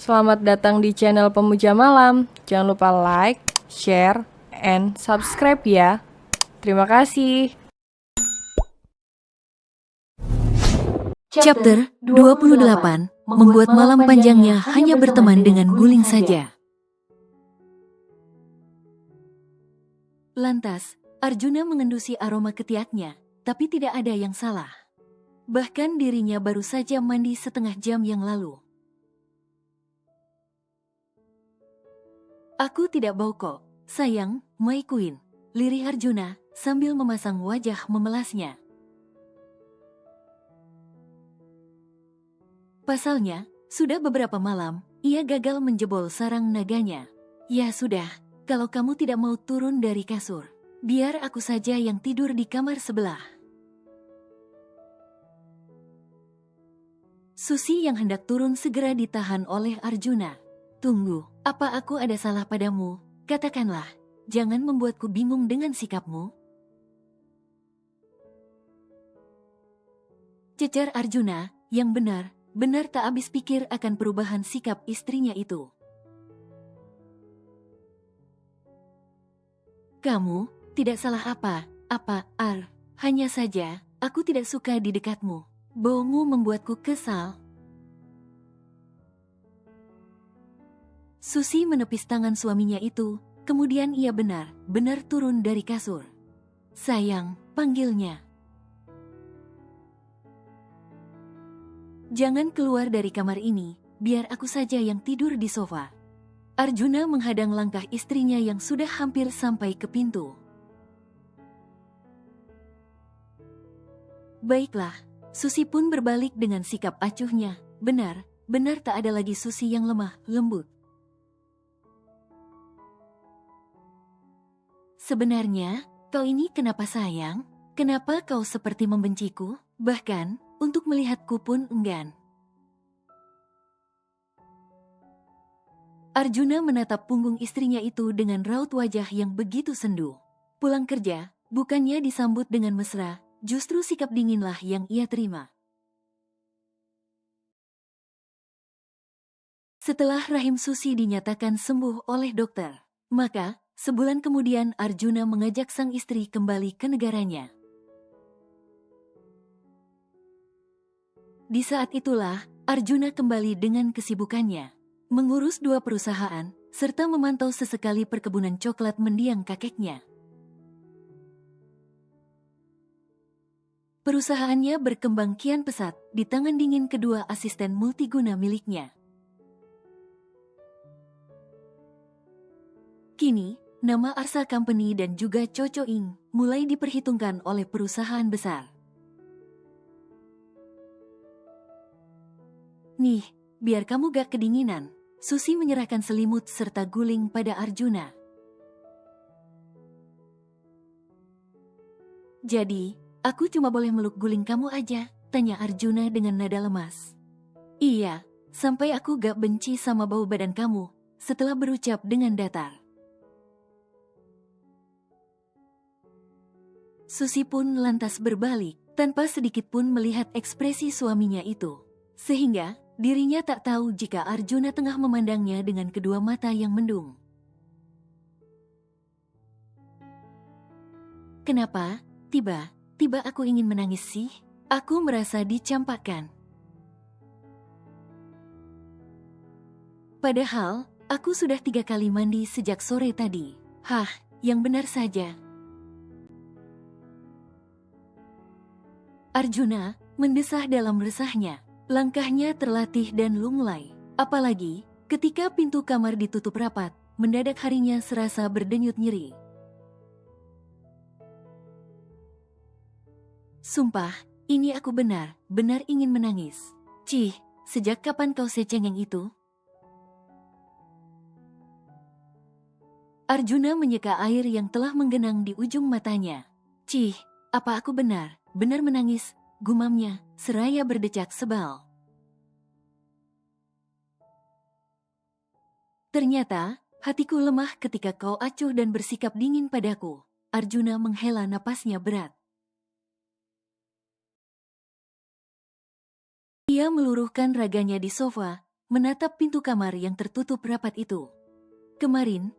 Selamat datang di channel Pemuja Malam. Jangan lupa like, share, and subscribe ya. Terima kasih. Chapter 28 membuat malam panjangnya hanya berteman dengan guling saja. Lantas, Arjuna mengendusi aroma ketiaknya, tapi tidak ada yang salah. Bahkan dirinya baru saja mandi setengah jam yang lalu. Aku tidak bau kok, sayang, My Queen, lirih Arjuna sambil memasang wajah memelasnya. Pasalnya, sudah beberapa malam, ia gagal menjebol sarang naganya. Ya sudah, kalau kamu tidak mau turun dari kasur, biar aku saja yang tidur di kamar sebelah. Susi yang hendak turun segera ditahan oleh Arjuna. Tunggu, apa aku ada salah padamu? Katakanlah, jangan membuatku bingung dengan sikapmu. Cecar Arjuna, yang benar tak habis pikir akan perubahan sikap istrinya itu. Kamu tidak salah apa, hanya saja aku tidak suka di dekatmu. Baumu membuatku kesal. Susi menepis tangan suaminya itu, kemudian ia benar turun dari kasur. Sayang, panggilnya. Jangan keluar dari kamar ini, biar aku saja yang tidur di sofa. Arjuna menghadang langkah istrinya yang sudah hampir sampai ke pintu. Baiklah, Susi pun berbalik dengan sikap acuhnya. Benar tak ada lagi Susi yang lemah, lembut. Sebenarnya, kau ini kenapa sayang? Kenapa kau seperti membenciku? Bahkan, untuk melihatku pun enggan. Arjuna menatap punggung istrinya itu dengan raut wajah yang begitu sendu. Pulang kerja, bukannya disambut dengan mesra, justru sikap dinginlah yang ia terima. Setelah rahim Susi dinyatakan sembuh oleh dokter, maka sebulan kemudian Arjuna mengajak sang istri kembali ke negaranya. Di saat itulah, Arjuna kembali dengan kesibukannya, mengurus 2 perusahaan, serta memantau sesekali perkebunan coklat mendiang kakeknya. Perusahaannya berkembang kian pesat di tangan dingin kedua asisten multiguna miliknya. Kini, nama Arsa Company dan juga Coco Ing mulai diperhitungkan oleh perusahaan besar. Nih, biar kamu gak kedinginan. Susi menyerahkan selimut serta guling pada Arjuna. Jadi, aku cuma boleh meluk guling kamu aja, tanya Arjuna dengan nada lemas. Iya, sampai aku gak benci sama bau badan kamu, setelah berucap dengan datar. Susi pun lantas berbalik, tanpa sedikit pun melihat ekspresi suaminya itu. Sehingga, dirinya tak tahu jika Arjuna tengah memandangnya dengan kedua mata yang mendung. Kenapa? Tiba aku ingin menangis sih. Aku merasa dicampakkan. Padahal, aku sudah 3 kali mandi sejak sore tadi. Hah, yang benar saja. Arjuna mendesah dalam resahnya. Langkahnya terlatih dan lunglai. Apalagi, ketika pintu kamar ditutup rapat, mendadak harinya serasa berdenyut nyeri. Sumpah, ini aku benar ingin menangis. Cih, sejak kapan kau secengeng itu? Arjuna menyeka air yang telah menggenang di ujung matanya. Cih, apa aku benar menangis? Gumamnya, seraya berdecak sebal. Ternyata, hatiku lemah ketika kau acuh dan bersikap dingin padaku. Arjuna menghela napasnya berat. Ia meluruhkan raganya di sofa, menatap pintu kamar yang tertutup rapat itu. Kemarin,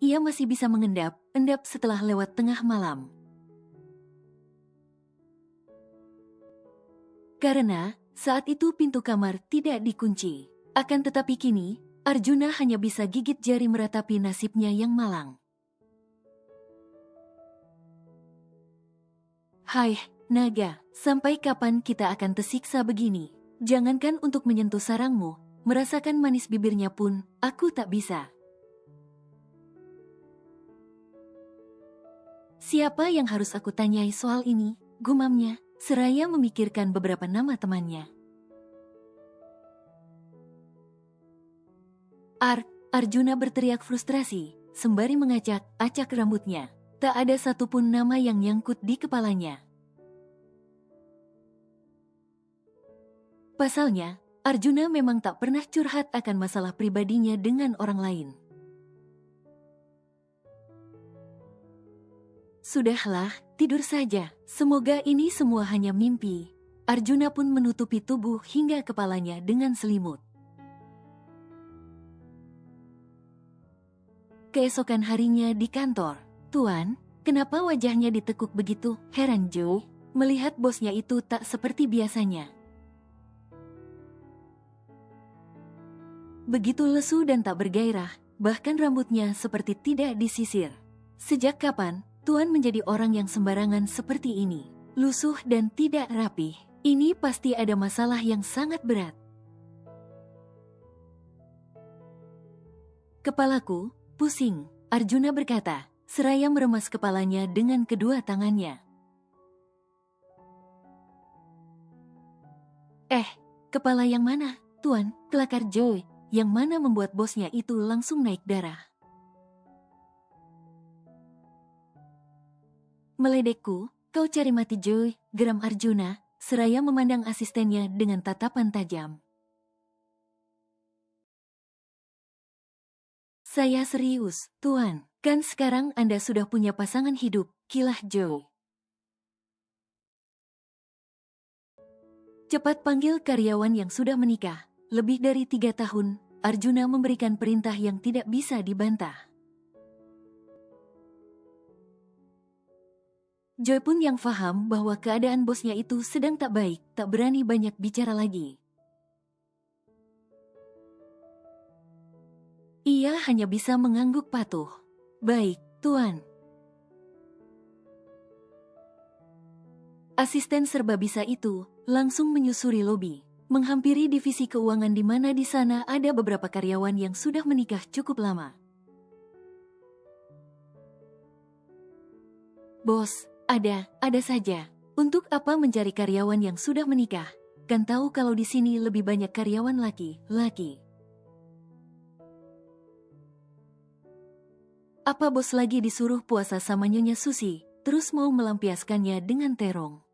ia masih bisa mengendap setelah lewat tengah malam. Karena saat itu pintu kamar tidak dikunci. Akan tetapi kini, Arjuna hanya bisa gigit jari meratapi nasibnya yang malang. Hai, naga, sampai kapan kita akan tersiksa begini? Jangankan untuk menyentuh sarangmu, merasakan manis bibirnya pun, aku tak bisa. Siapa yang harus aku tanyai soal ini? Gumamnya, seraya memikirkan beberapa nama temannya. Arjuna berteriak frustrasi, sembari mengacak-acak rambutnya. Tak ada satupun nama yang nyangkut di kepalanya. Pasalnya, Arjuna memang tak pernah curhat akan masalah pribadinya dengan orang lain. Sudahlah, tidur saja. Semoga ini semua hanya mimpi. Arjuna pun menutupi tubuh hingga kepalanya dengan selimut. Keesokan harinya di kantor. Tuan, kenapa wajahnya ditekuk begitu? Heran Joe, melihat bosnya itu tak seperti biasanya. Begitu lesu dan tak bergairah, bahkan rambutnya seperti tidak disisir. Sejak kapan Tuan menjadi orang yang sembarangan seperti ini? Lusuh dan tidak rapih. Ini pasti ada masalah yang sangat berat. Kepalaku pusing, Arjuna berkata, seraya meremas kepalanya dengan kedua tangannya. Kepala yang mana, Tuan? Kelakar Joe, yang mana membuat bosnya itu langsung naik darah. Meledekku, kau cari mati Joe, geram Arjuna, seraya memandang asistennya dengan tatapan tajam. Saya serius, Tuan. Kan sekarang Anda sudah punya pasangan hidup, kilah Joe. Cepat panggil karyawan yang sudah menikah. Lebih dari 3 tahun, Arjuna memberikan perintah yang tidak bisa dibantah. Joy pun yang faham bahwa keadaan bosnya itu sedang tak baik, tak berani banyak bicara lagi. Ia hanya bisa mengangguk patuh. Baik, Tuan. Asisten serba bisa itu langsung menyusuri lobi, menghampiri divisi keuangan di mana di sana ada beberapa karyawan yang sudah menikah cukup lama. Bos, ada saja. Untuk apa mencari karyawan yang sudah menikah? Kan tahu kalau di sini lebih banyak karyawan laki-laki. Apa bos lagi disuruh puasa sama Nyonya Susi, terus mau melampiaskannya dengan terong?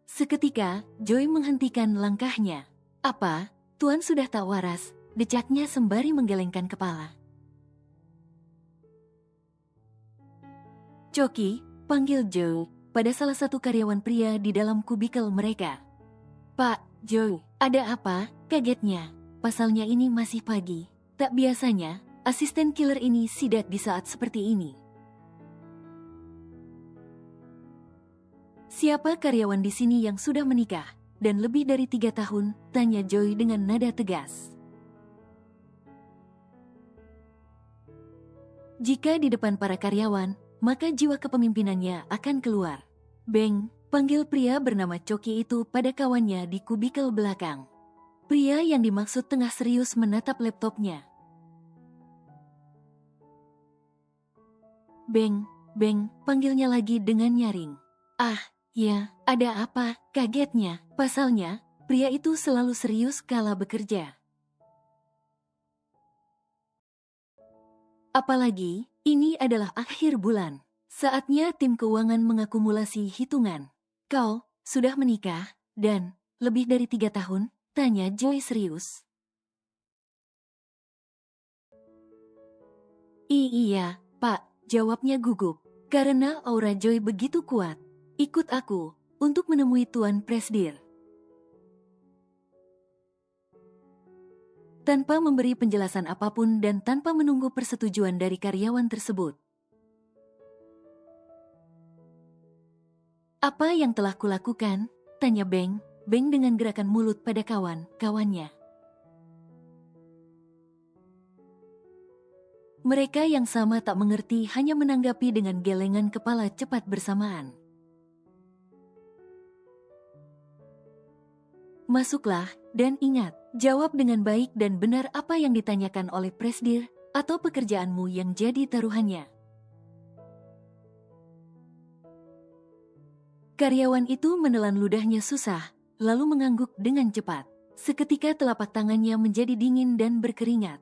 Seketika, Joy menghentikan langkahnya. Apa? Tuan sudah tak waras, decaknya sembari menggelengkan kepala. Coki, panggil Joe, pada salah satu karyawan pria di dalam kubikel mereka. Pak, Joe, ada apa? Kagetnya. Pasalnya ini masih pagi. Tak biasanya, asisten killer ini sidat di saat seperti ini. Siapa karyawan di sini yang sudah menikah dan lebih dari 3 tahun? Tanya Joy dengan nada tegas. Jika di depan para karyawan, maka jiwa kepemimpinannya akan keluar. Beng, panggil pria bernama Coki itu pada kawannya di kubikel belakang. Pria yang dimaksud tengah serius menatap laptopnya. Beng, panggilnya lagi dengan nyaring. Ya, ada apa? Kagetnya, pasalnya, pria itu selalu serius kala bekerja. Apalagi, ini adalah akhir bulan. Saatnya tim keuangan mengakumulasi hitungan. Kau sudah menikah, dan lebih dari 3 tahun? Tanya Joy serius. Iya, Pak, jawabnya gugup. Karena aura Joy begitu kuat. Ikut aku, untuk menemui Tuan Presdir. tanpa memberi penjelasan apapun dan tanpa menunggu persetujuan dari karyawan tersebut. "Apa yang telah kulakukan?" tanya Beng dengan gerakan mulut pada kawan-kawannya. Mereka yang sama tak mengerti hanya menanggapi dengan gelengan kepala cepat bersamaan. "Masuklah, dan ingat, jawab dengan baik dan benar apa yang ditanyakan oleh Presdir atau pekerjaanmu yang jadi taruhannya." Karyawan itu menelan ludahnya susah, lalu mengangguk dengan cepat. Seketika telapak tangannya menjadi dingin dan berkeringat.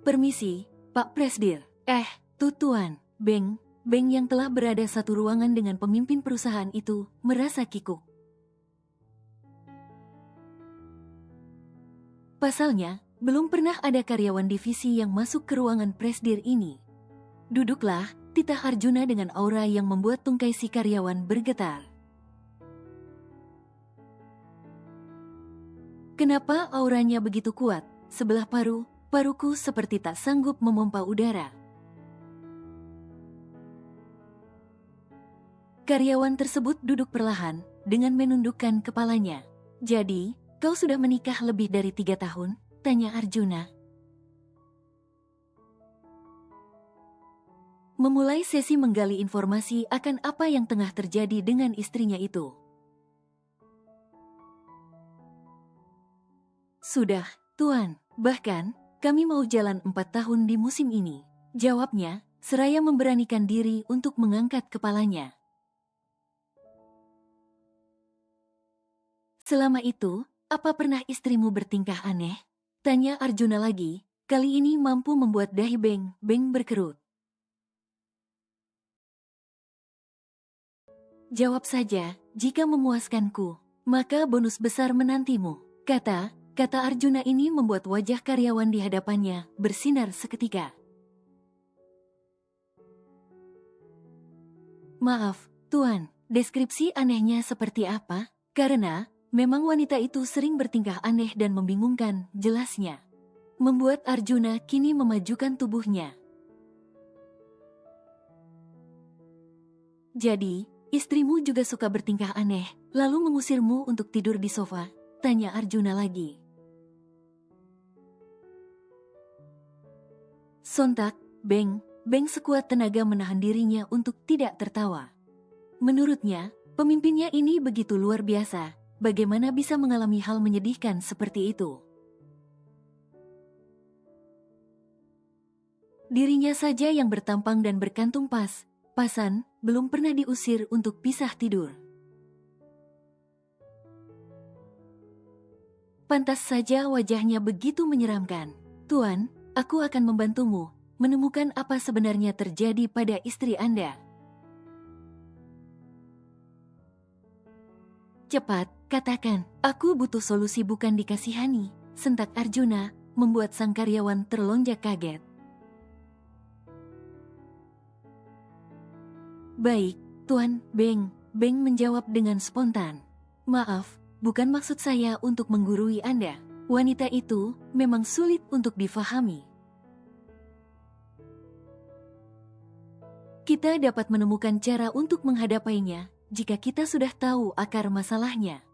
"Permisi, Pak Presdir." Tuan, Beng yang telah berada satu ruangan dengan pemimpin perusahaan itu, merasa kikuk. Pasalnya, belum pernah ada karyawan divisi yang masuk ke ruangan Presdir ini. "Duduklah," titah Arjuna dengan aura yang membuat tungkai si karyawan bergetar. Kenapa auranya begitu kuat? Sebelah paruku seperti tak sanggup memompa udara. Karyawan tersebut duduk perlahan dengan menundukkan kepalanya. "Jadi, kau sudah menikah lebih dari 3 tahun? Tanya Arjuna. Memulai sesi menggali informasi akan apa yang tengah terjadi dengan istrinya itu. "Sudah, Tuan. Bahkan, kami mau jalan 4 tahun di musim ini," jawabnya, seraya memberanikan diri untuk mengangkat kepalanya. "Selama itu, apa pernah istrimu bertingkah aneh?" tanya Arjuna lagi, kali ini mampu membuat dahi Beng berkerut. "Jawab saja, jika memuaskanku, maka bonus besar menantimu," kata Arjuna ini membuat wajah karyawan di hadapannya bersinar seketika. "Maaf, Tuan, deskripsi anehnya seperti apa? Karena, memang wanita itu sering bertingkah aneh dan membingungkan," jelasnya. Membuat Arjuna kini memajukan tubuhnya. "Jadi, istrimu juga suka bertingkah aneh, lalu mengusirmu untuk tidur di sofa?" tanya Arjuna lagi. Sontak, Beng sekuat tenaga menahan dirinya untuk tidak tertawa. Menurutnya, pemimpinnya ini begitu luar biasa, bagaimana bisa mengalami hal menyedihkan seperti itu. Dirinya saja yang bertampang dan berkantung pasan, belum pernah diusir untuk pisah tidur. Pantas saja wajahnya begitu menyeramkan. "Tuan, aku akan membantumu menemukan apa sebenarnya terjadi pada istri Anda." "Cepat, katakan, aku butuh solusi bukan dikasihani," sentak Arjuna, membuat sang karyawan terlonjak kaget. "Baik, Tuan." Beng menjawab dengan spontan. "Maaf, bukan maksud saya untuk menggurui Anda. Wanita itu memang sulit untuk difahami. Kita dapat menemukan cara untuk menghadapinya jika kita sudah tahu akar masalahnya.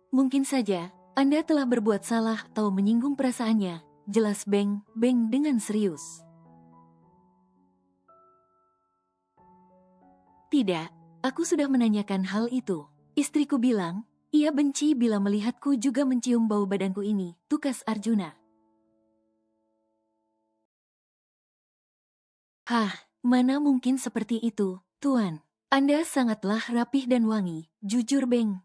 Mungkin saja Anda telah berbuat salah atau menyinggung perasaannya," jelas Beng dengan serius. "Tidak, aku sudah menanyakan hal itu. Istriku bilang, ia benci bila melihatku juga mencium bau badanku ini," tukas Arjuna. "Hah, mana mungkin seperti itu, Tuan. Anda sangatlah rapih dan wangi," jujur Beng.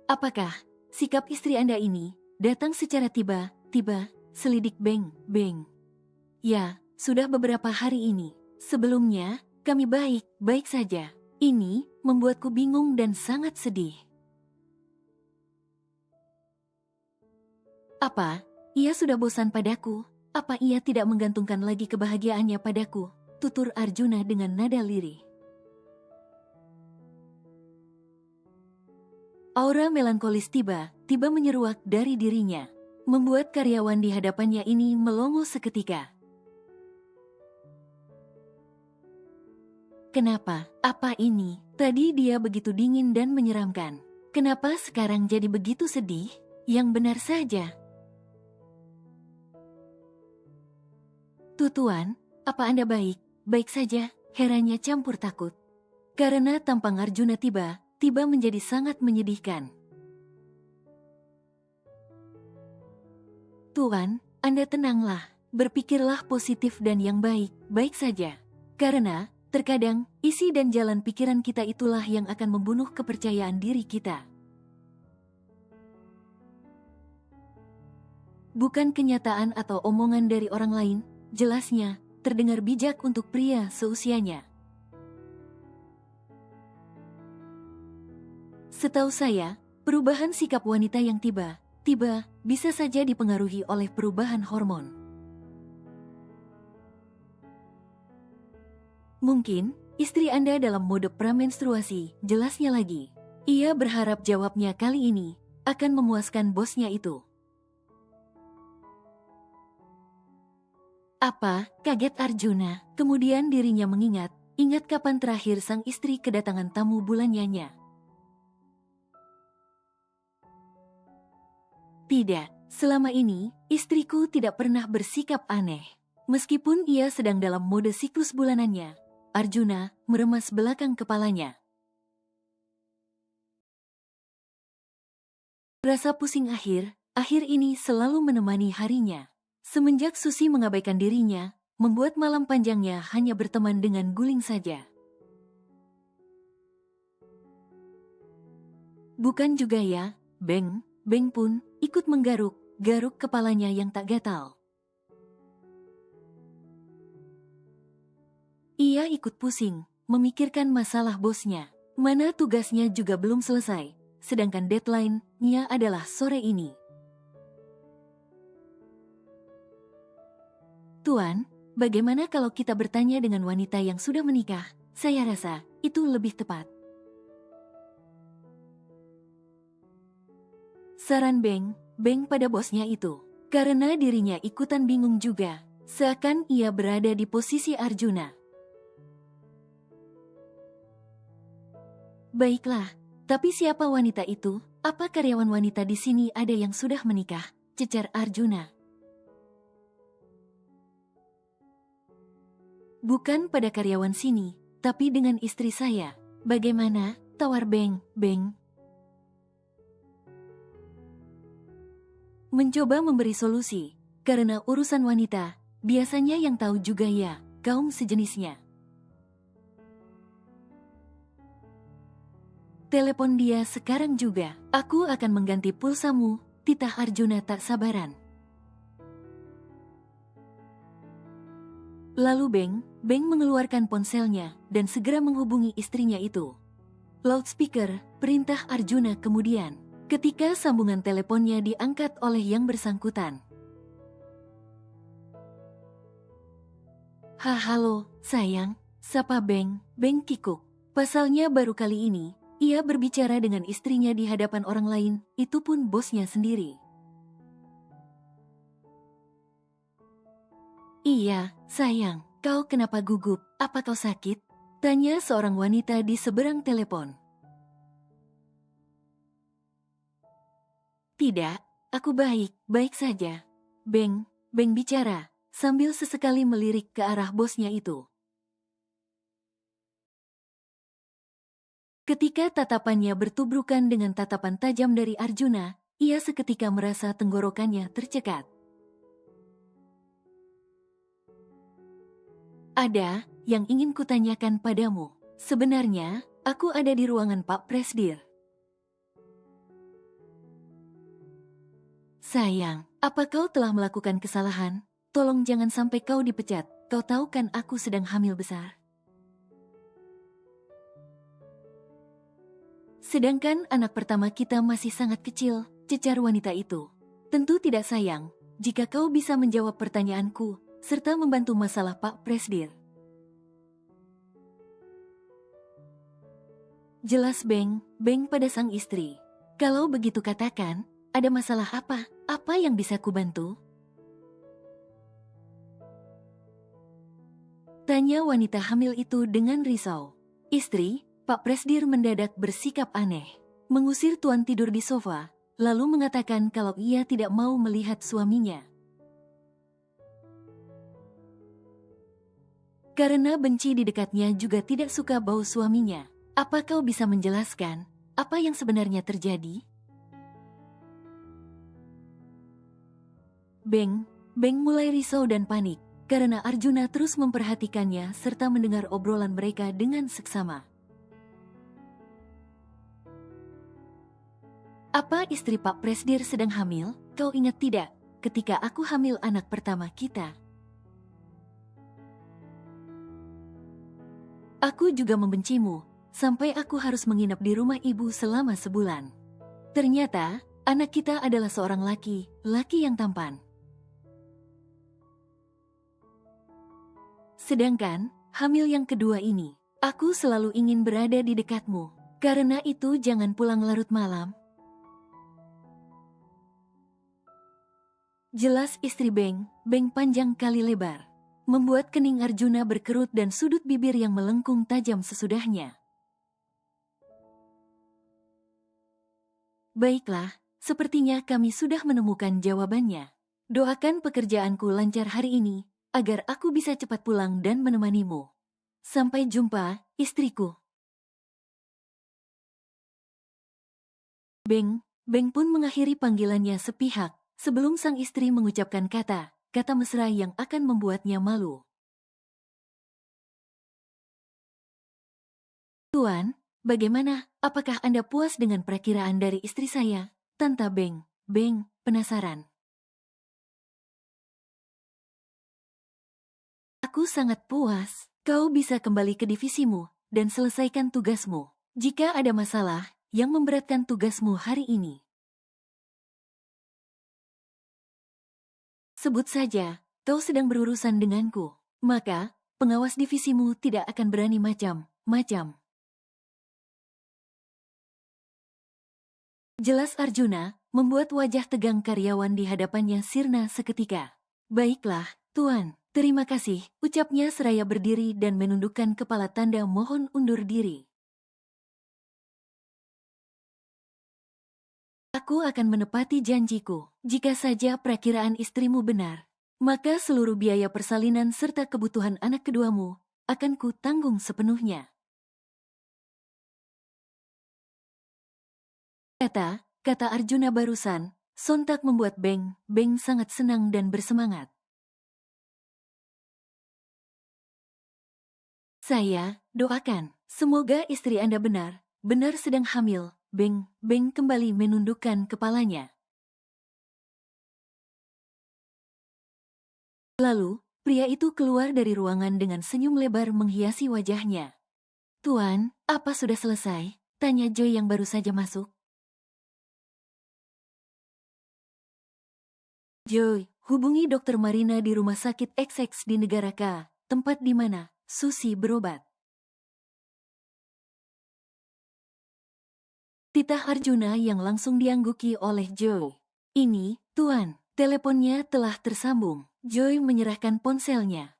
"Apakah sikap istri Anda ini datang secara tiba-tiba?" selidik Beng. "Ya, sudah beberapa hari ini. Sebelumnya, kami baik-baik saja. Ini membuatku bingung dan sangat sedih." "Apa? Ia sudah bosan padaku? Apa ia tidak menggantungkan lagi kebahagiaannya padaku?" tutur Arjuna dengan nada lirih. Aura melankolis tiba-tiba menyeruak dari dirinya, membuat karyawan di hadapannya ini melongo seketika. Kenapa? Apa ini? Tadi dia begitu dingin dan menyeramkan. Kenapa sekarang jadi begitu sedih? Yang benar saja. Tuan, apa Anda baik? Baik saja, herannya campur takut. Karena tampang Arjuna tiba-tiba menjadi sangat menyedihkan. Tuan, Anda tenanglah, berpikirlah positif dan yang baik saja. Karena, terkadang, isi dan jalan pikiran kita itulah yang akan membunuh kepercayaan diri kita. Bukan kenyataan atau omongan dari orang lain, jelasnya, terdengar bijak untuk pria seusianya. Setahu saya, perubahan sikap wanita yang tiba-tiba bisa saja dipengaruhi oleh perubahan hormon. Mungkin, istri Anda dalam mode premenstruasi, jelasnya lagi. Ia berharap jawabnya kali ini akan memuaskan bosnya itu. Apa? Kaget Arjuna. Kemudian dirinya ingat kapan terakhir sang istri kedatangan tamu bulanannya. Tidak, selama ini, istriku tidak pernah bersikap aneh. Meskipun ia sedang dalam mode siklus bulanannya, Arjuna meremas belakang kepalanya. Rasa pusing akhir ini selalu menemani harinya. Semenjak Susi mengabaikan dirinya, membuat malam panjangnya hanya berteman dengan guling saja. Bukan juga ya, Beng pun ikut menggaruk kepalanya yang tak gatal. Ia ikut pusing, memikirkan masalah bosnya. Mana tugasnya juga belum selesai, sedangkan deadline-nya adalah sore ini. Tuan, bagaimana kalau kita bertanya dengan wanita yang sudah menikah? Saya rasa itu lebih tepat. Saran Beng pada bosnya itu. Karena dirinya ikutan bingung juga, seakan ia berada di posisi Arjuna. Baiklah, tapi siapa wanita itu? Apa karyawan wanita di sini ada yang sudah menikah? Cecar Arjuna. Bukan pada karyawan sini, tapi dengan istri saya. Bagaimana? Tawar Beng. Mencoba memberi solusi, karena urusan wanita, biasanya yang tahu juga ya, kaum sejenisnya. Telepon dia sekarang juga. Aku akan mengganti pulsamu, titah Arjuna tak sabaran. Lalu Beng mengeluarkan ponselnya dan segera menghubungi istrinya itu. Loudspeaker, perintah Arjuna kemudian, ketika sambungan teleponnya diangkat oleh yang bersangkutan. Halo, sayang, sapa Beng kikuk. Pasalnya baru kali ini, ia berbicara dengan istrinya di hadapan orang lain, itu pun bosnya sendiri. Iya, sayang, kau kenapa gugup? Apa kau sakit? Tanya seorang wanita di seberang telepon. Tidak, aku baik saja. Beng bicara, sambil sesekali melirik ke arah bosnya itu. Ketika tatapannya bertubrukan dengan tatapan tajam dari Arjuna, ia seketika merasa tenggorokannya tercekat. Ada yang ingin kutanyakan padamu. Sebenarnya, aku ada di ruangan Pak Presdir. Sayang, apa kau telah melakukan kesalahan? Tolong jangan sampai kau dipecat. Kau tahu kan aku sedang hamil besar. Sedangkan anak pertama kita masih sangat kecil, cecar wanita itu. Tentu tidak sayang, jika kau bisa menjawab pertanyaanku, serta membantu masalah Pak Presdir. Jelas Beng pada sang istri. Kalau begitu katakan, ada masalah apa? Apa yang bisa kubantu? Tanya wanita hamil itu dengan risau. Istri, Pak Presdir mendadak bersikap aneh. Mengusir Tuan tidur di sofa, lalu mengatakan kalau ia tidak mau melihat suaminya. Karena benci di dekatnya juga tidak suka bau suaminya. Apa kau bisa menjelaskan apa yang sebenarnya terjadi? Beng mulai risau dan panik karena Arjuna terus memperhatikannya serta mendengar obrolan mereka dengan seksama. Apa istri Pak Presdir sedang hamil? Kau ingat tidak, ketika aku hamil anak pertama kita? Aku juga membencimu, sampai aku harus menginap di rumah ibu selama sebulan. Ternyata, anak kita adalah seorang laki yang tampan. Sedangkan, hamil yang kedua ini, aku selalu ingin berada di dekatmu. Karena itu jangan pulang larut malam. Jelas istri Beng panjang kali lebar. Membuat kening Arjuna berkerut dan sudut bibir yang melengkung tajam sesudahnya. Baiklah, sepertinya kami sudah menemukan jawabannya. Doakan pekerjaanku lancar hari ini, agar aku bisa cepat pulang dan menemanimu. Sampai jumpa, istriku. Beng pun mengakhiri panggilannya sepihak, sebelum sang istri mengucapkan kata mesra yang akan membuatnya malu. Tuan, bagaimana? Apakah Anda puas dengan perakiraan dari istri saya? Tanta Beng penasaran. Aku sangat puas. Kau bisa kembali ke divisimu dan selesaikan tugasmu. Jika ada masalah yang memberatkan tugasmu hari ini, sebut saja, kau sedang berurusan denganku. Maka, pengawas divisimu tidak akan berani macam-macam. Jelas Arjuna, membuat wajah tegang karyawan di hadapannya sirna seketika. Baiklah, Tuan, terima kasih, ucapnya seraya berdiri dan menundukkan kepala tanda mohon undur diri. Aku akan menepati janjiku. Jika saja perakiraan istrimu benar, maka seluruh biaya persalinan serta kebutuhan anak keduamu akan ku tanggung sepenuhnya. Kata Arjuna barusan, sontak membuat Beng sangat senang dan bersemangat. Saya doakan, semoga istri Anda benar sedang hamil. Beng kembali menundukkan kepalanya. Lalu, pria itu keluar dari ruangan dengan senyum lebar menghiasi wajahnya. Tuan, apa sudah selesai? Tanya Joy yang baru saja masuk. Joy, hubungi Dokter Marina di rumah sakit XX di negara K, tempat di mana Susi berobat. Titah Arjuna yang langsung diangguki oleh Joy. Ini, Tuan, teleponnya telah tersambung. Joy menyerahkan ponselnya.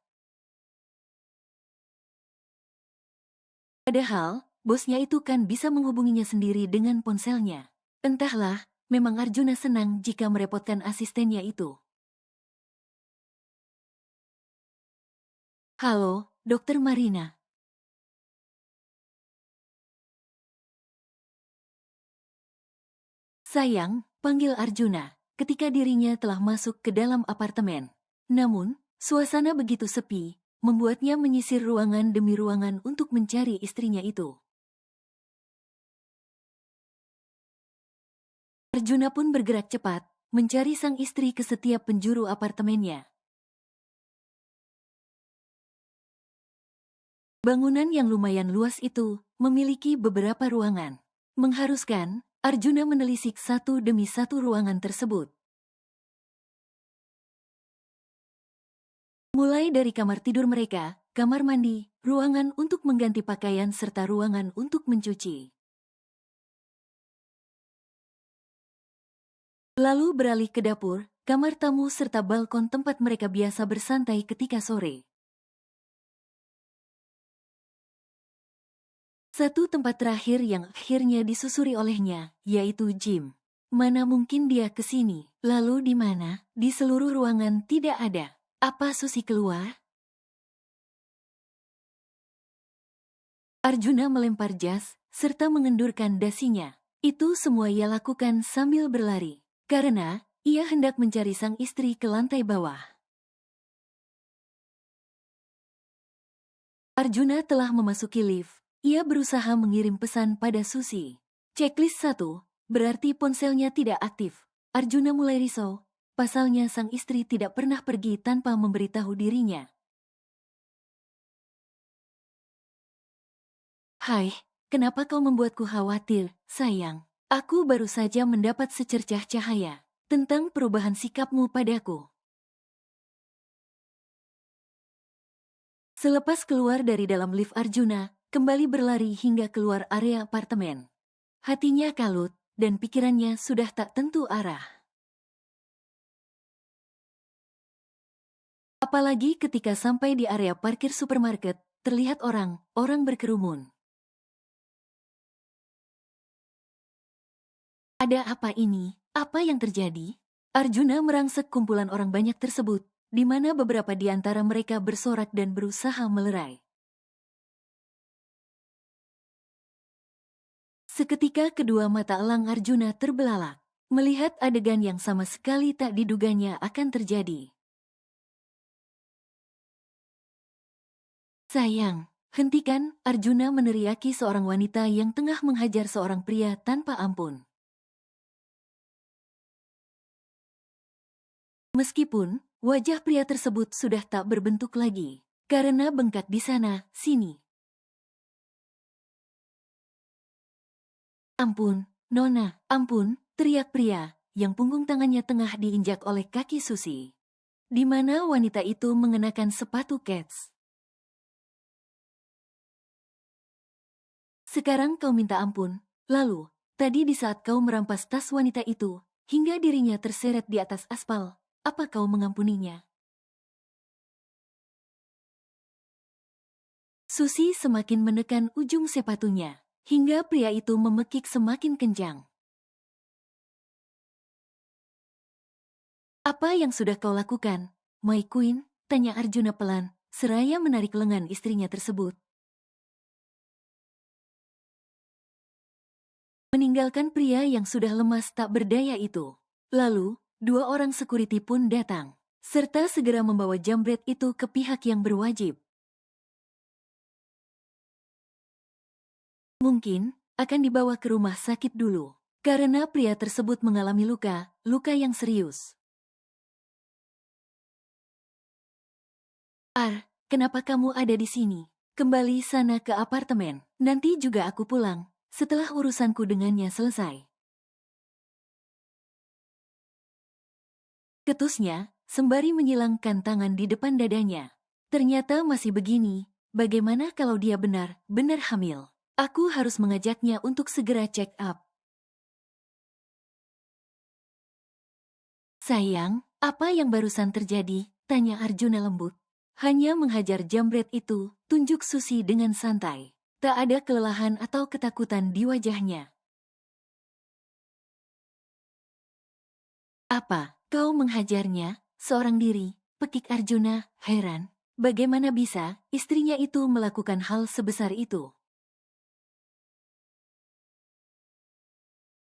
Padahal, bosnya itu kan bisa menghubunginya sendiri dengan ponselnya. Entahlah, memang Arjuna senang jika merepotkan asistennya itu. Halo, Dokter Marina. Sayang, panggil Arjuna, ketika dirinya telah masuk ke dalam apartemen. Namun, suasana begitu sepi, membuatnya menyisir ruangan demi ruangan untuk mencari istrinya itu. Arjuna pun bergerak cepat, mencari sang istri ke setiap penjuru apartemennya. Bangunan yang lumayan luas itu memiliki beberapa ruangan, mengharuskan Arjuna menelisik satu demi satu ruangan tersebut. Mulai dari kamar tidur mereka, kamar mandi, ruangan untuk mengganti pakaian serta ruangan untuk mencuci. Lalu beralih ke dapur, kamar tamu serta balkon tempat mereka biasa bersantai ketika sore. Satu tempat terakhir yang akhirnya disusuri olehnya, yaitu gym. Mana mungkin dia ke sini? Lalu di mana? Di seluruh ruangan tidak ada. Apa Susi keluar? Arjuna melempar jas, serta mengendurkan dasinya. Itu semua ia lakukan sambil berlari. Karena, ia hendak mencari sang istri ke lantai bawah. Arjuna telah memasuki lift. Ia berusaha mengirim pesan pada Susi. Checklist 1, berarti ponselnya tidak aktif. Arjuna mulai risau. Pasalnya sang istri tidak pernah pergi tanpa memberitahu dirinya. Hai, kenapa kau membuatku khawatir, sayang? Aku baru saja mendapat secercah cahaya tentang perubahan sikapmu padaku. Selepas keluar dari dalam lift Arjuna, kembali berlari hingga keluar area apartemen. Hatinya kalut, dan pikirannya sudah tak tentu arah. Apalagi ketika sampai di area parkir supermarket, terlihat orang berkerumun. Ada apa ini? Apa yang terjadi? Arjuna merangsek kumpulan orang banyak tersebut, di mana beberapa di antara mereka bersorak dan berusaha melerai. Seketika kedua mata elang Arjuna terbelalak, melihat adegan yang sama sekali tak diduganya akan terjadi. Sayang, hentikan, Arjuna meneriaki seorang wanita yang tengah menghajar seorang pria tanpa ampun. Meskipun wajah pria tersebut sudah tak berbentuk lagi, karena bengkak di sana, sini. Ampun, Nona, ampun, teriak pria, yang punggung tangannya tengah diinjak oleh kaki Susi. Di mana wanita itu mengenakan sepatu kets. Sekarang kau minta ampun, lalu, tadi di saat kau merampas tas wanita itu, hingga dirinya terseret di atas aspal, apa kau mengampuninya? Susi semakin menekan ujung sepatunya, hingga pria itu memekik semakin kencang. Apa yang sudah kau lakukan, My Queen? Tanya Arjuna pelan, seraya menarik lengan istrinya tersebut. Meninggalkan pria yang sudah lemas tak berdaya itu. Lalu, dua orang security pun datang, serta segera membawa jambret itu ke pihak yang berwajib. Mungkin, akan dibawa ke rumah sakit dulu, karena pria tersebut mengalami luka yang serius. Kenapa kamu ada di sini? Kembali sana ke apartemen, nanti juga aku pulang, setelah urusanku dengannya selesai. Ketusnya, sembari menyilangkan tangan di depan dadanya. Ternyata masih begini, bagaimana kalau dia benar-benar hamil? Aku harus mengajaknya untuk segera check up. Sayang, apa yang barusan terjadi? Tanya Arjuna lembut. Hanya menghajar jambret itu, tunjuk Susi dengan santai. Tak ada kelelahan atau ketakutan di wajahnya. Apa, kau menghajarnya? Seorang diri, pekik Arjuna, heran. Bagaimana bisa istrinya itu melakukan hal sebesar itu?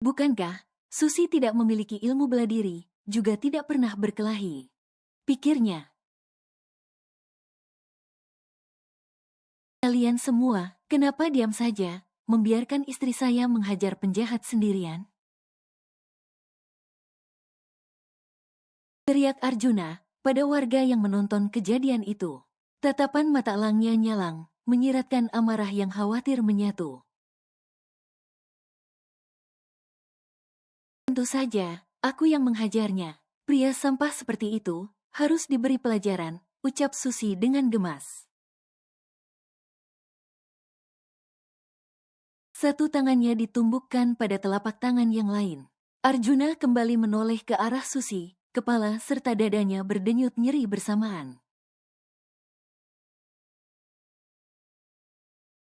Bukankah Susi tidak memiliki ilmu bela diri, juga tidak pernah berkelahi? Pikirnya. Kalian semua, kenapa diam saja, membiarkan istri saya menghajar penjahat sendirian? Teriak Arjuna pada warga yang menonton kejadian itu. Tatapan mata elangnya nyalang, menyiratkan amarah yang khawatir menyatu. Tentu saja, aku yang menghajarnya. Pria sampah seperti itu harus diberi pelajaran, ucap Susi dengan gemas. Satu tangannya ditumbukkan pada telapak tangan yang lain. Arjuna kembali menoleh ke arah Susi, kepala serta dadanya berdenyut nyeri bersamaan.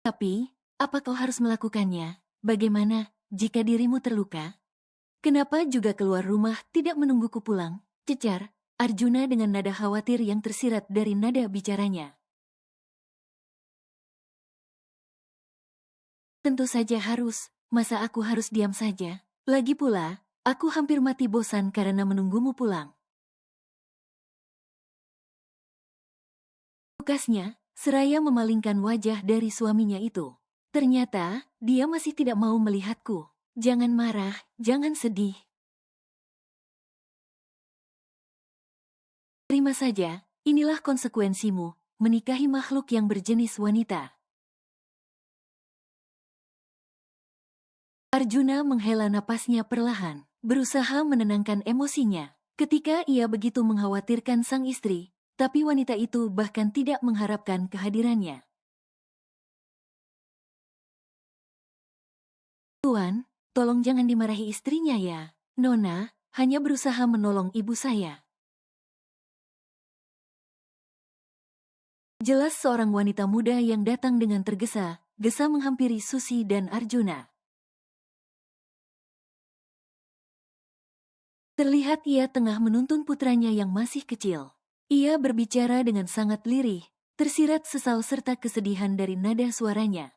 Tapi, apa kau harus melakukannya? Bagaimana jika dirimu terluka? Kenapa juga keluar rumah tidak menungguku pulang? Cecar Arjuna dengan nada khawatir yang tersirat dari nada bicaranya. Tentu saja harus, masa aku harus diam saja? Lagi pula, aku hampir mati bosan karena menunggumu pulang. Tukasnya, seraya memalingkan wajah dari suaminya itu. Ternyata, dia masih tidak mau melihatku. Jangan marah, jangan sedih. Terima saja, inilah konsekuensimu, menikahi makhluk yang berjenis wanita. Arjuna menghela napasnya perlahan, berusaha menenangkan emosinya. Ketika ia begitu mengkhawatirkan sang istri, tapi wanita itu bahkan tidak mengharapkan kehadirannya. Tuan, tolong jangan dimarahi istrinya ya. Nona, hanya berusaha menolong ibu saya. Jelas seorang wanita muda yang datang dengan tergesa-gesa menghampiri Susi dan Arjuna. Terlihat ia tengah menuntun putranya yang masih kecil. Ia berbicara dengan sangat lirih, tersirat sesal serta kesedihan dari nada suaranya.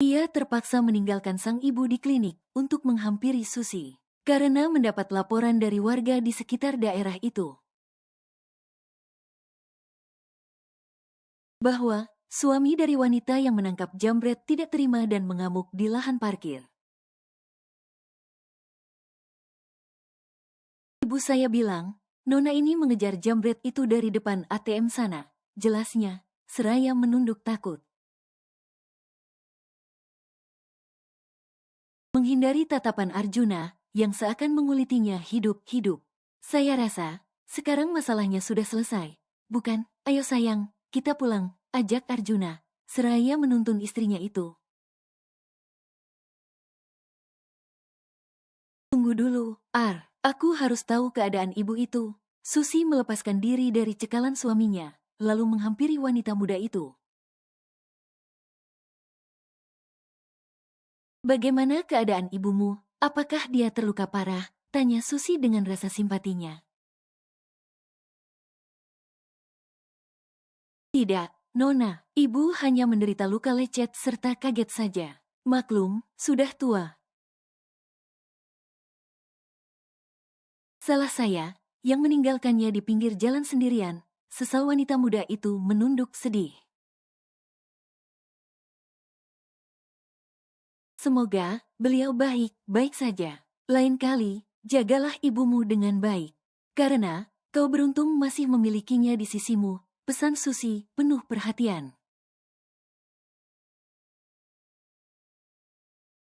Ia terpaksa meninggalkan sang ibu di klinik untuk menghampiri Susi, karena mendapat laporan dari warga di sekitar daerah itu bahwa suami dari wanita yang menangkap jambret tidak terima dan mengamuk di lahan parkir. Ibu saya bilang, Nona ini mengejar jambret itu dari depan ATM sana. Jelasnya, seraya menunduk takut. Menghindari tatapan Arjuna, yang seakan mengulitinya hidup-hidup. Saya rasa, sekarang masalahnya sudah selesai. Bukan, ayo sayang, kita pulang, ajak Arjuna. Seraya menuntun istrinya itu. Tunggu dulu, aku harus tahu keadaan ibu itu. Susi melepaskan diri dari cekalan suaminya, lalu menghampiri wanita muda itu. Bagaimana keadaan ibumu? Apakah dia terluka parah? Tanya Susi dengan rasa simpatinya. Tidak, Nona, ibu hanya menderita luka lecet serta kaget saja. Maklum, sudah tua. Salah saya, yang meninggalkannya di pinggir jalan sendirian. Sesal wanita muda itu menunduk sedih. Semoga beliau baik-baik saja. Lain kali, jagalah ibumu dengan baik. Karena kau beruntung masih memilikinya di sisimu, pesan Susi penuh perhatian.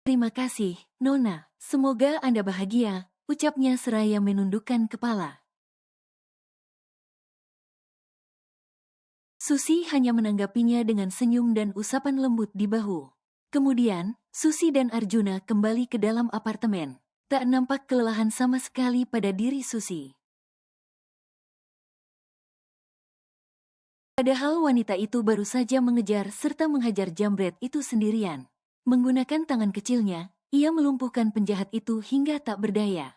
Terima kasih, Nona. Semoga Anda bahagia, ucapnya seraya menundukkan kepala. Susi hanya menanggapinya dengan senyum dan usapan lembut di bahu. Kemudian, Susi dan Arjuna kembali ke dalam apartemen. Tak nampak kelelahan sama sekali pada diri Susi. Padahal wanita itu baru saja mengejar serta menghajar jambret itu sendirian. Menggunakan tangan kecilnya, ia melumpuhkan penjahat itu hingga tak berdaya.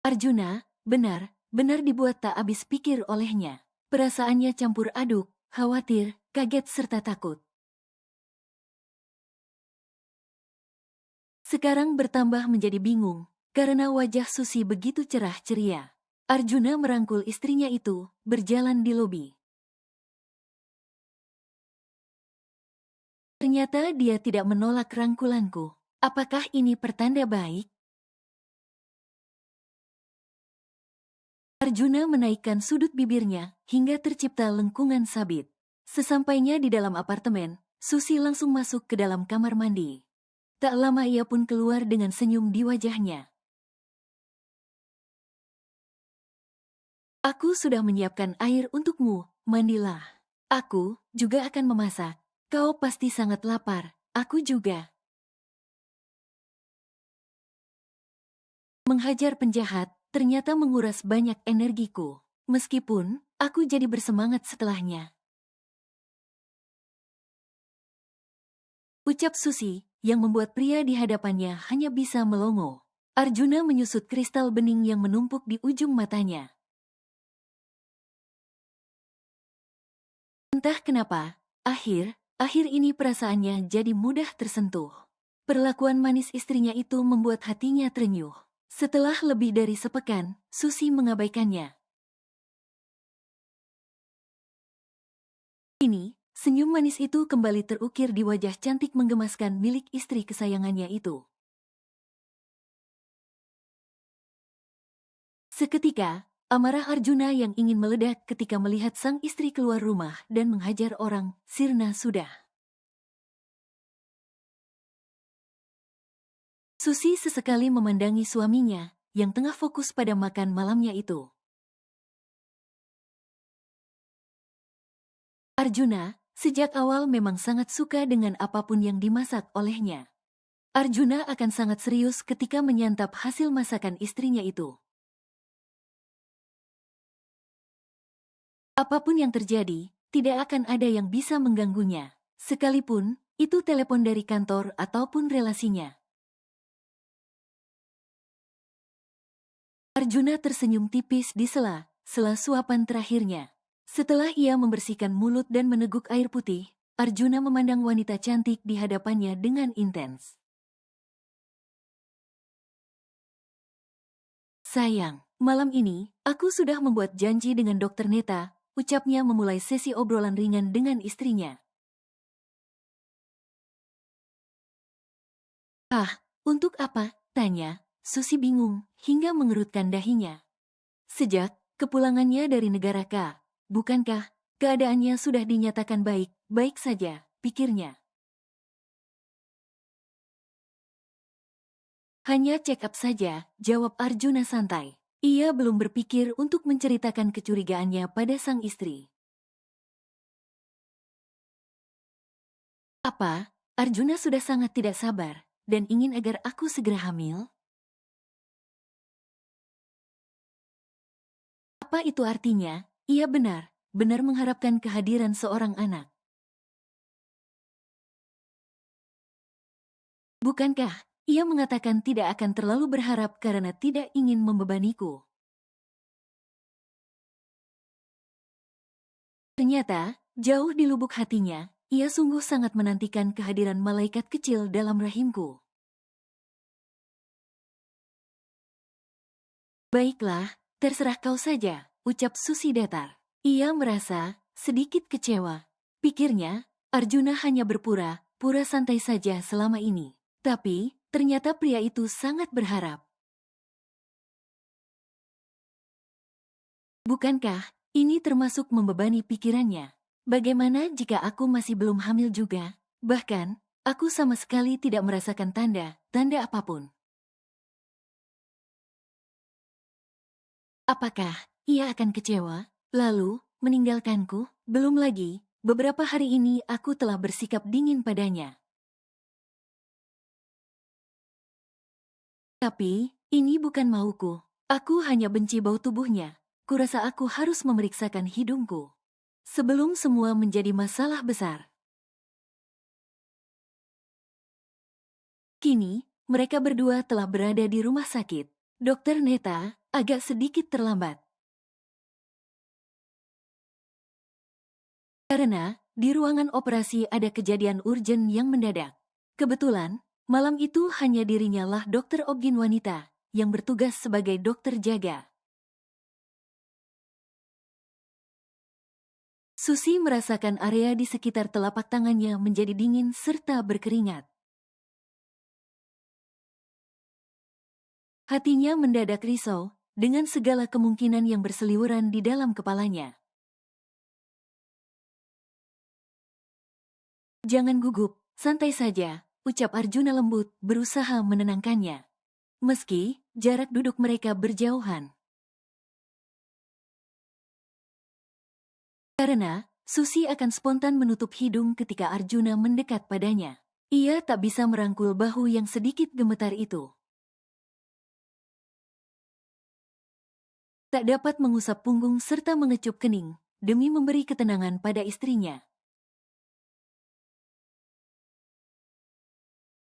Arjuna, benar dibuat tak habis pikir olehnya. Perasaannya campur aduk, khawatir, kaget serta takut. Sekarang bertambah menjadi bingung, karena wajah Susi begitu cerah ceria. Arjuna merangkul istrinya itu, berjalan di lobi. Ternyata dia tidak menolak rangkulanku. Apakah ini pertanda baik? Arjuna menaikkan sudut bibirnya, hingga tercipta lengkungan sabit. Sesampainya di dalam apartemen, Susi langsung masuk ke dalam kamar mandi. Tak lama ia pun keluar dengan senyum di wajahnya. Aku sudah menyiapkan air untukmu, mandilah. Aku juga akan memasak. Kau pasti sangat lapar, aku juga. Menghajar penjahat ternyata menguras banyak energiku. Meskipun, aku jadi bersemangat setelahnya. Ucap Susi, yang membuat pria di hadapannya hanya bisa melongo. Arjuna menyusut kristal bening yang menumpuk di ujung matanya. Entah kenapa, akhir ini perasaannya jadi mudah tersentuh. Perlakuan manis istrinya itu membuat hatinya terenyuh. Setelah lebih dari sepekan, Susi mengabaikannya. Kini, senyum manis itu kembali terukir di wajah cantik menggemaskan milik istri kesayangannya itu. Seketika, amarah Arjuna yang ingin meledak ketika melihat sang istri keluar rumah dan menghajar orang, sirna sudah. Susi sesekali memandangi suaminya, yang tengah fokus pada makan malamnya itu. Arjuna, sejak awal memang sangat suka dengan apapun yang dimasak olehnya. Arjuna akan sangat serius ketika menyantap hasil masakan istrinya itu. Apapun yang terjadi, tidak akan ada yang bisa mengganggunya, sekalipun itu telepon dari kantor ataupun relasinya. Arjuna tersenyum tipis di sela suapan terakhirnya. Setelah ia membersihkan mulut dan meneguk air putih, Arjuna memandang wanita cantik di hadapannya dengan intens. Sayang, malam ini, aku sudah membuat janji dengan Dokter Neta, ucapnya memulai sesi obrolan ringan dengan istrinya. Ah, untuk apa? Tanya, Susi bingung, hingga mengerutkan dahinya. Sejak kepulangannya dari negara K, bukankah keadaannya sudah dinyatakan baik-baik saja, pikirnya. Hanya check up saja, jawab Arjuna santai. Ia belum berpikir untuk menceritakan kecurigaannya pada sang istri. Apa? Arjuna sudah sangat tidak sabar, dan ingin agar aku segera hamil? Apa itu artinya? Ia benar mengharapkan kehadiran seorang anak. Bukankah ia mengatakan tidak akan terlalu berharap karena tidak ingin membebaniku? Ternyata, jauh di lubuk hatinya, ia sungguh sangat menantikan kehadiran malaikat kecil dalam rahimku. Baiklah, terserah kau saja, ucap Susi datar. Ia merasa sedikit kecewa. Pikirnya, Arjuna hanya berpura-pura santai saja selama ini. Tapi, ternyata pria itu sangat berharap. Bukankah ini termasuk membebani pikirannya? Bagaimana jika aku masih belum hamil juga? Bahkan, aku sama sekali tidak merasakan tanda apapun. Apakah ia akan kecewa, lalu meninggalkanku? Belum lagi, beberapa hari ini aku telah bersikap dingin padanya. Tapi, ini bukan mauku. Aku hanya benci bau tubuhnya. Kurasa aku harus memeriksakan hidungku sebelum semua menjadi masalah besar. Kini, mereka berdua telah berada di rumah sakit. Dokter Neta agak sedikit terlambat. Karena, di ruangan operasi ada kejadian urgen yang mendadak. Kebetulan, malam itu hanya dirinya lah dokter obgyn wanita yang bertugas sebagai dokter jaga. Susi merasakan area di sekitar telapak tangannya menjadi dingin serta berkeringat. Hatinya mendadak risau dengan segala kemungkinan yang berseliweran di dalam kepalanya. Jangan gugup, santai saja, ucap Arjuna lembut, berusaha menenangkannya. Meski jarak duduk mereka berjauhan. Karena Susi akan spontan menutup hidung ketika Arjuna mendekat padanya. Ia tak bisa merangkul bahu yang sedikit gemetar itu. Tak dapat mengusap punggung serta mengecup kening, demi memberi ketenangan pada istrinya.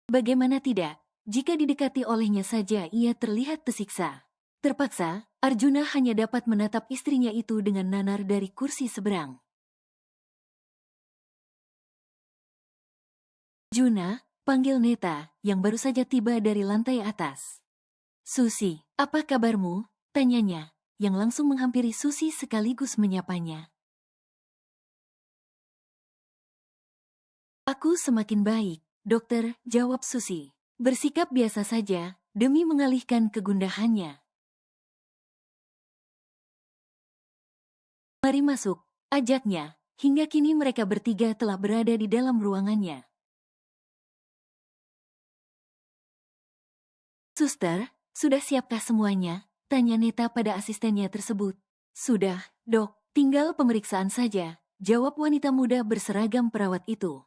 Bagaimana tidak, jika didekati olehnya saja ia terlihat tersiksa. Terpaksa, Arjuna hanya dapat menatap istrinya itu dengan nanar dari kursi seberang. Juna, panggil Neta, yang baru saja tiba dari lantai atas. Susi, apa kabarmu? Tanyanya, yang langsung menghampiri Susi sekaligus menyapanya. Aku semakin baik, dokter, jawab Susi. Bersikap biasa saja, demi mengalihkan kegundahannya. Mari masuk, ajaknya. Hingga kini mereka bertiga telah berada di dalam ruangannya. Suster, sudah siapkah semuanya? Tanya Neta pada asistennya tersebut. Sudah, dok, tinggal pemeriksaan saja, jawab wanita muda berseragam perawat itu.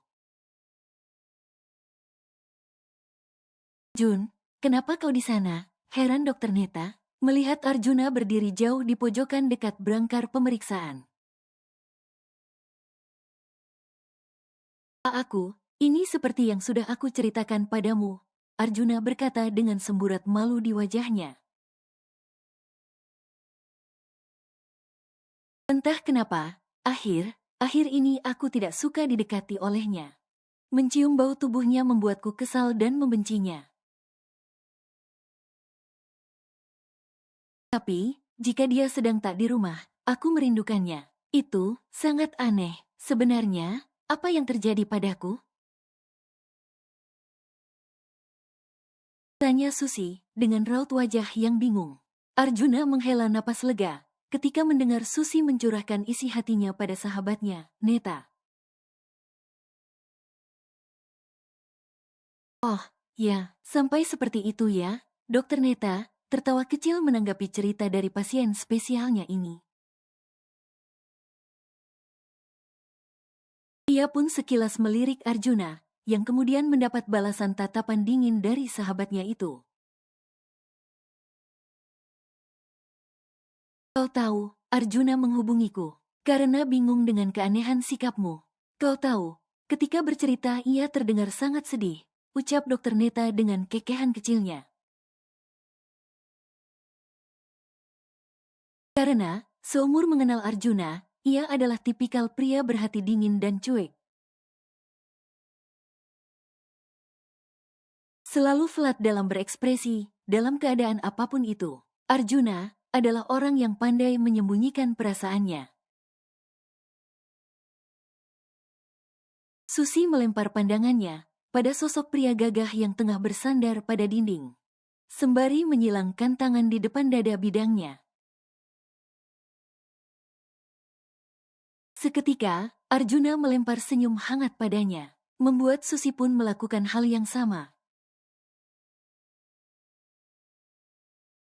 Jun, kenapa kau di sana? Heran dokter Neta, melihat Arjuna berdiri jauh di pojokan dekat berangkar pemeriksaan. Aku, ini seperti yang sudah aku ceritakan padamu, Arjuna berkata dengan semburat malu di wajahnya. Entah kenapa, akhir ini aku tidak suka didekati olehnya. Mencium bau tubuhnya membuatku kesal dan membencinya. Tapi, jika dia sedang tak di rumah, aku merindukannya. Itu sangat aneh. Sebenarnya, apa yang terjadi padaku? Tanya Susi, dengan raut wajah yang bingung. Arjuna menghela napas lega, ketika mendengar Susi mencurahkan isi hatinya pada sahabatnya, Neta. Oh, ya, sampai seperti itu ya, Dokter Neta, tertawa kecil menanggapi cerita dari pasien spesialnya ini. Ia pun sekilas melirik Arjuna, yang kemudian mendapat balasan tatapan dingin dari sahabatnya itu. Kau tahu, Arjuna menghubungiku, karena bingung dengan keanehan sikapmu. Kau tahu, ketika bercerita ia terdengar sangat sedih, ucap Dokter Neta dengan kekehan kecilnya. Karena, seumur mengenal Arjuna, ia adalah tipikal pria berhati dingin dan cuek. Selalu flat dalam berekspresi, dalam keadaan apapun itu. Arjuna adalah orang yang pandai menyembunyikan perasaannya. Susi melempar pandangannya pada sosok pria gagah yang tengah bersandar pada dinding, sembari menyilangkan tangan di depan dada bidangnya. Seketika, Arjuna melempar senyum hangat padanya, membuat Susi pun melakukan hal yang sama.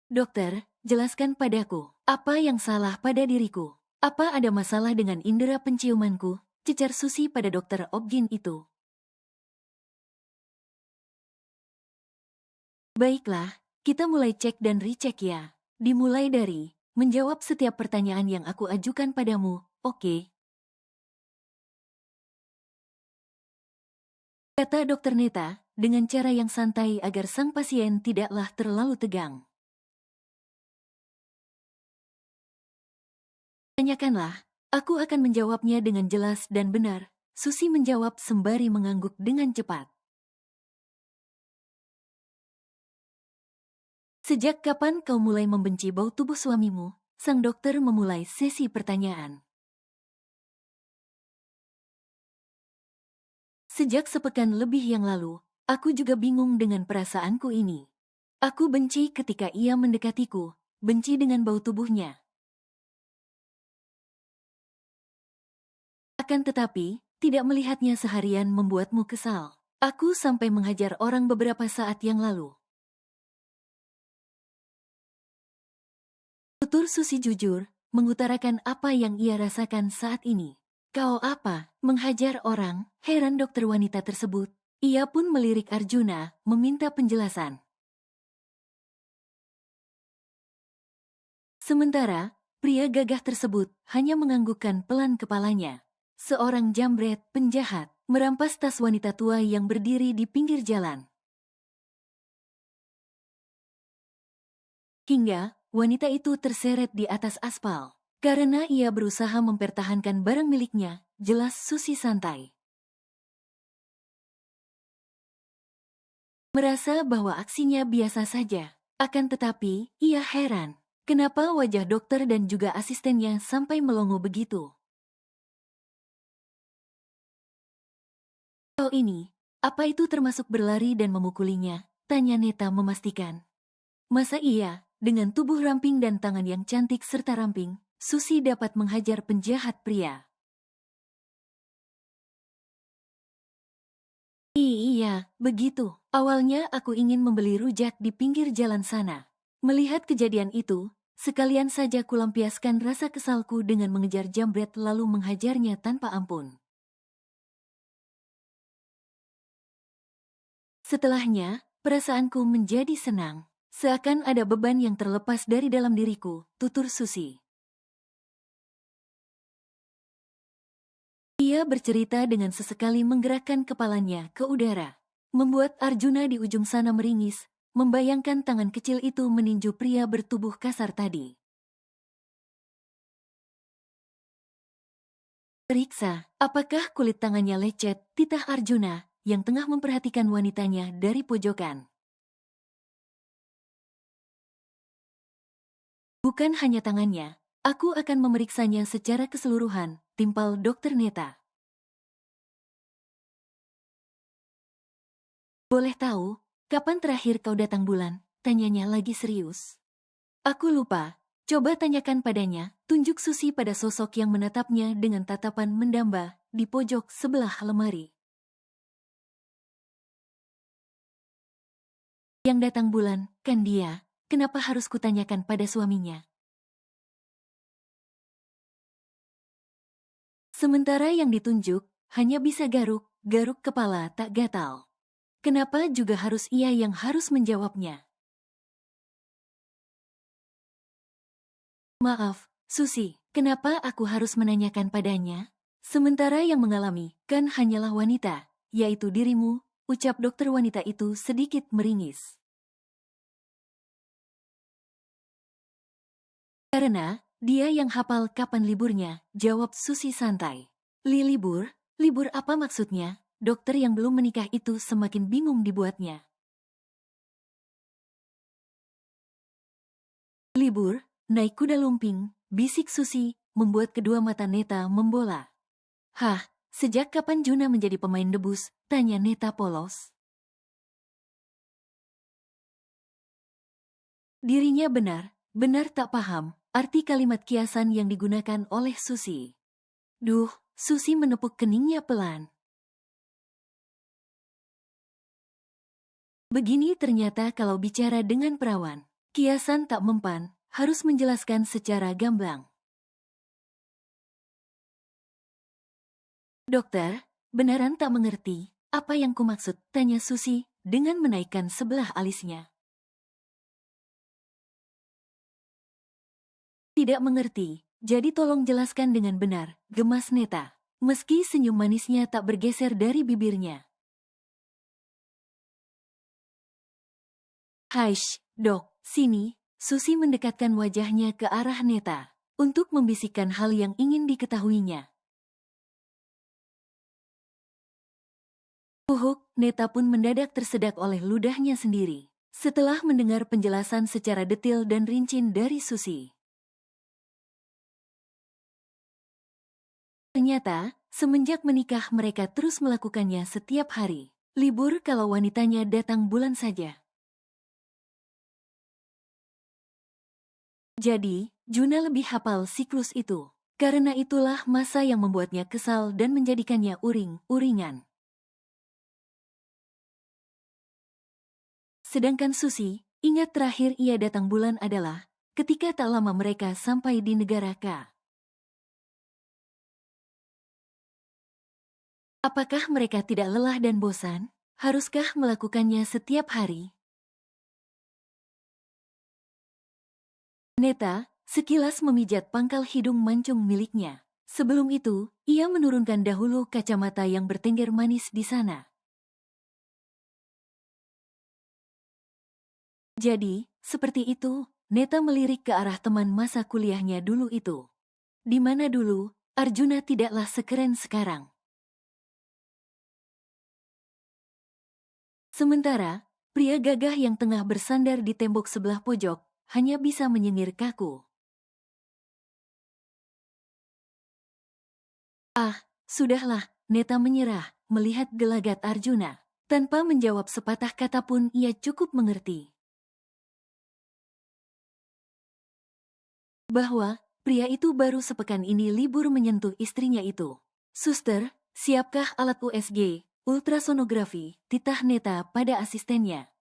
Dokter, jelaskan padaku, apa yang salah pada diriku? Apa ada masalah dengan indera penciumanku? Cecar Susi pada dokter Objin itu. Baiklah, kita mulai cek dan recek ya. Dimulai dari, menjawab setiap pertanyaan yang aku ajukan padamu, oke? Kata dokter Neta, dengan cara yang santai agar sang pasien tidaklah terlalu tegang. Tanyakanlah, aku akan menjawabnya dengan jelas dan benar. Susi menjawab sembari mengangguk dengan cepat. Sejak kapan kau mulai membenci bau tubuh suamimu? Sang dokter memulai sesi pertanyaan. Sejak sepekan lebih yang lalu, aku juga bingung dengan perasaanku ini. Aku benci ketika ia mendekatiku, benci dengan bau tubuhnya. Akan tetapi, tidak melihatnya seharian membuatmu kesal. Aku sampai menghajar orang beberapa saat yang lalu. Tutur Susi jujur, mengutarakan apa yang ia rasakan saat ini. Kau apa? Menghajar orang? Heran dokter wanita tersebut. Ia pun melirik Arjuna, meminta penjelasan. Sementara, pria gagah tersebut hanya menganggukkan pelan kepalanya. Seorang jambret penjahat merampas tas wanita tua yang berdiri di pinggir jalan. Hingga wanita itu terseret di atas aspal. Karena ia berusaha mempertahankan barang miliknya, jelas Susi santai. Merasa bahwa aksinya biasa saja. Akan tetapi, ia heran. Kenapa wajah dokter dan juga asistennya sampai melongo begitu? "Kau ini, apa itu termasuk berlari dan memukulinya?" tanya Neta memastikan. Masa iya, dengan tubuh ramping dan tangan yang cantik serta ramping, Susi dapat menghajar penjahat pria? Iya, begitu. Awalnya aku ingin membeli rujak di pinggir jalan sana. Melihat kejadian itu, sekalian saja kulampiaskan rasa kesalku dengan mengejar jambret lalu menghajarnya tanpa ampun. Setelahnya, perasaanku menjadi senang. Seakan ada beban yang terlepas dari dalam diriku, tutur Susi. Ia bercerita dengan sesekali menggerakkan kepalanya ke udara. Membuat Arjuna di ujung sana meringis, membayangkan tangan kecil itu meninju pria bertubuh kasar tadi. Periksa, apakah kulit tangannya lecet, titah Arjuna, yang tengah memperhatikan wanitanya dari pojokan. Bukan hanya tangannya, aku akan memeriksanya secara keseluruhan, timpal Dokter Neta. Boleh tahu, kapan terakhir kau datang bulan? Tanyanya lagi serius. Aku lupa, coba tanyakan padanya, tunjuk Susi pada sosok yang menatapnya dengan tatapan mendamba di pojok sebelah lemari. Yang datang bulan, kan dia, kenapa harus kutanyakan pada suaminya? Sementara yang ditunjuk, hanya bisa garuk kepala tak gatal. Kenapa juga harus ia yang harus menjawabnya? Maaf, Susi, kenapa aku harus menanyakan padanya? Sementara yang mengalami, kan hanyalah wanita, yaitu dirimu, ucap dokter wanita itu sedikit meringis. Karena, dia yang hafal kapan liburnya, jawab Susi santai. Libur? Libur apa maksudnya? Dokter yang belum menikah itu semakin bingung dibuatnya. Libur, naik kuda lumping, bisik Susi, membuat kedua mata Neta membola. Hah, sejak kapan Juna menjadi pemain debus? Tanya Neta polos. Dirinya benar tak paham arti kalimat kiasan yang digunakan oleh Susi. Duh, Susi menepuk keningnya pelan. Begini ternyata kalau bicara dengan perawan. Kiasan tak mempan, harus menjelaskan secara gamblang. Dokter, benaran tak mengerti apa yang kumaksud, tanya Susi dengan menaikkan sebelah alisnya. Tidak mengerti, jadi tolong jelaskan dengan benar, gemas Neta. Meski senyum manisnya tak bergeser dari bibirnya. Haish, dok, sini. Susi mendekatkan wajahnya ke arah Neta untuk membisikkan hal yang ingin diketahuinya. Neta pun mendadak tersedak oleh ludahnya sendiri. Setelah mendengar penjelasan secara detil dan rincin dari Susi. Ternyata, semenjak menikah mereka terus melakukannya setiap hari. Libur kalau wanitanya datang bulan saja. Jadi, Juna lebih hafal siklus itu. Karena itulah masa yang membuatnya kesal dan menjadikannya uring-uringan. Sedangkan Susi, ingat terakhir ia datang bulan adalah ketika tak lama mereka sampai di negara K. Apakah mereka tidak lelah dan bosan? Haruskah melakukannya setiap hari? Neta sekilas memijat pangkal hidung mancung miliknya. Sebelum itu, ia menurunkan dahulu kacamata yang bertengger manis di sana. Jadi, seperti itu, Neta melirik ke arah teman masa kuliahnya dulu itu. Di mana dulu, Arjuna tidaklah sekeren sekarang. Sementara, pria gagah yang tengah bersandar di tembok sebelah pojok, hanya bisa menyengir kaku. Sudahlah, Neta menyerah, melihat gelagat Arjuna. Tanpa menjawab sepatah kata pun ia cukup mengerti bahwa pria itu baru sepekan ini libur menyentuh istrinya itu. Suster, siapkah alat USG, ultrasonografi, titah Neta pada asistennya.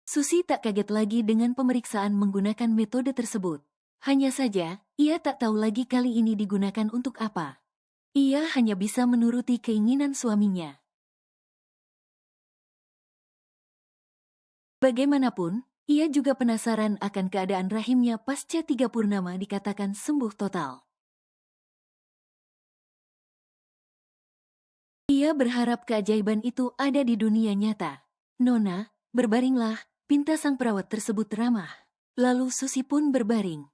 Susi tak kaget lagi dengan pemeriksaan menggunakan metode tersebut. Hanya saja, ia tak tahu lagi kali ini digunakan untuk apa. Ia hanya bisa menuruti keinginan suaminya. Bagaimanapun, ia juga penasaran akan keadaan rahimnya pasca 3 purnama dikatakan sembuh total. Ia berharap keajaiban itu ada di dunia nyata. Nona, berbaringlah, pinta sang perawat tersebut ramah. Lalu Susi pun berbaring.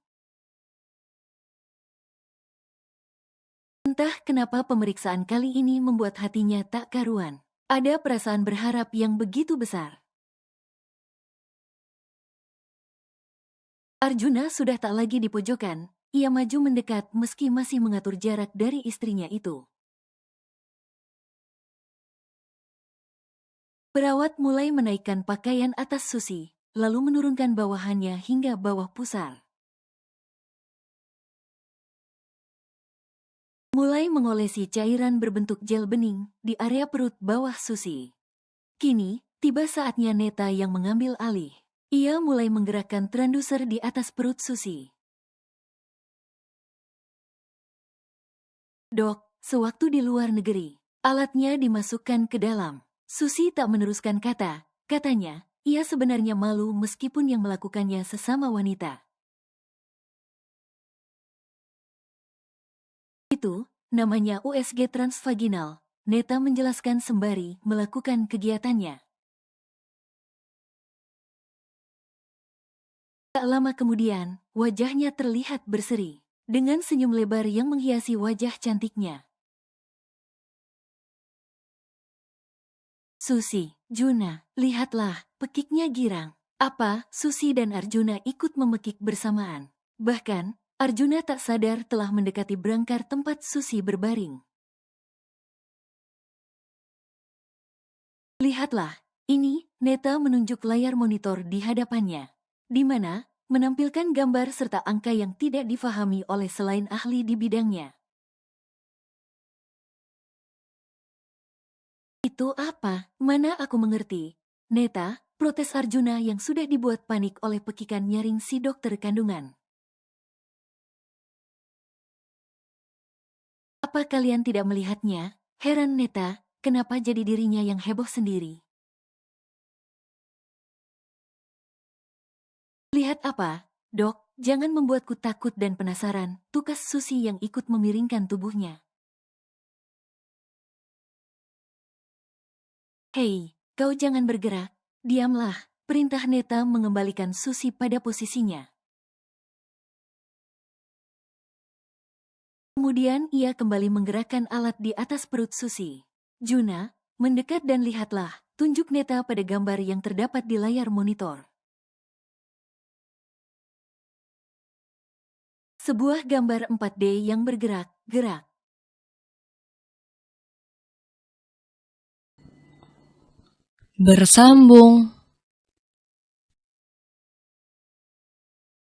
Entah kenapa pemeriksaan kali ini membuat hatinya tak karuan. Ada perasaan berharap yang begitu besar. Arjuna sudah tak lagi di pojokan. Ia maju mendekat meski masih mengatur jarak dari istrinya itu. Perawat mulai menaikkan pakaian atas Susi, lalu menurunkan bawahannya hingga bawah pusar. Mulai mengolesi cairan berbentuk gel bening di area perut bawah Susi. Kini, tiba saatnya Neta yang mengambil alih. Ia mulai menggerakkan transducer di atas perut Susi. Dok, sewaktu di luar negeri, alatnya dimasukkan ke dalam. Susi tak meneruskan kata, katanya, ia sebenarnya malu meskipun yang melakukannya sesama wanita. Itu, namanya USG transvaginal, Neta menjelaskan sembari melakukan kegiatannya. Tak lama kemudian, wajahnya terlihat berseri, dengan senyum lebar yang menghiasi wajah cantiknya. Susi, Juna, lihatlah, pekiknya girang. Apa, Susi dan Arjuna ikut memekik bersamaan. Bahkan, Arjuna tak sadar telah mendekati brangkar tempat Susi berbaring. Lihatlah, ini, Neta menunjuk layar monitor di hadapannya, di mana menampilkan gambar serta angka yang tidak difahami oleh selain ahli di bidangnya. Itu apa? Mana aku mengerti. Neta, protes Arjuna yang sudah dibuat panik oleh pekikan nyaring si dokter kandungan. Apa kalian tidak melihatnya? Heran Neta, kenapa jadi dirinya yang heboh sendiri? Lihat apa? Dok, jangan membuatku takut dan penasaran, tukas Susi yang ikut memiringkan tubuhnya. Hei, kau jangan bergerak. Diamlah, perintah Neta mengembalikan Susi pada posisinya. Kemudian ia kembali menggerakkan alat di atas perut Susi. Juna, mendekat dan lihatlah, tunjuk Neta pada gambar yang terdapat di layar monitor. Sebuah gambar 4D yang bergerak-gerak. Bersambung.